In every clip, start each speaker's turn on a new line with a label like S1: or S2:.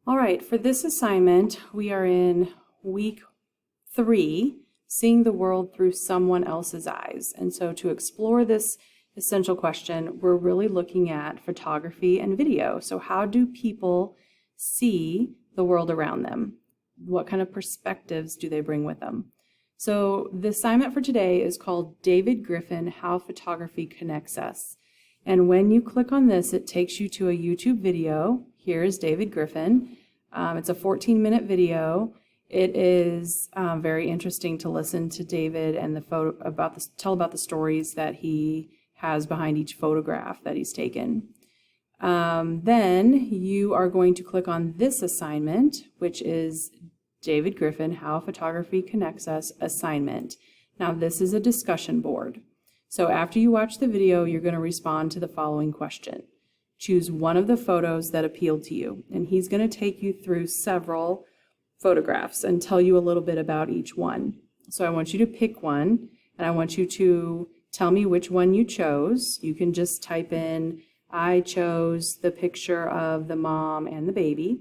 S1: All right, for this assignment, we are in week 3, seeing the world through someone else's eyes. And so to explore this essential question, we're really looking at photography and video. So how do people see the world around them? What kind of perspectives do they bring with them? So the assignment for today is called David Griffin, How Photography Connects Us. And when you click on this, it takes you to a YouTube video. Here is David Griffin. It's a 14-minute video. It is very interesting to listen to David and tell about the stories that he has behind each photograph that he's taken. Then you are going to click on this assignment, which is David Griffin, How Photography Connects Us assignment. Now this is a discussion board. So after you watch the video, you're going to respond to the following question. Choose one of the photos that appealed to you, and he's going to take you through several photographs and tell you a little bit about each one. So I want you to pick one, and I want you to tell me which one you chose. You can just type in, I chose the picture of the mom and the baby,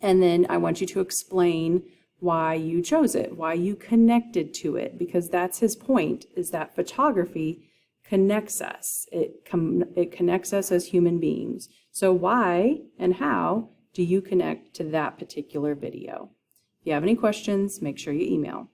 S1: and then I want you to explain why you chose it, why you connected to it, because that's his point, is that photography connects us. It connects us as human beings. So why and how do you connect to that particular video? If you have any questions, make sure you email.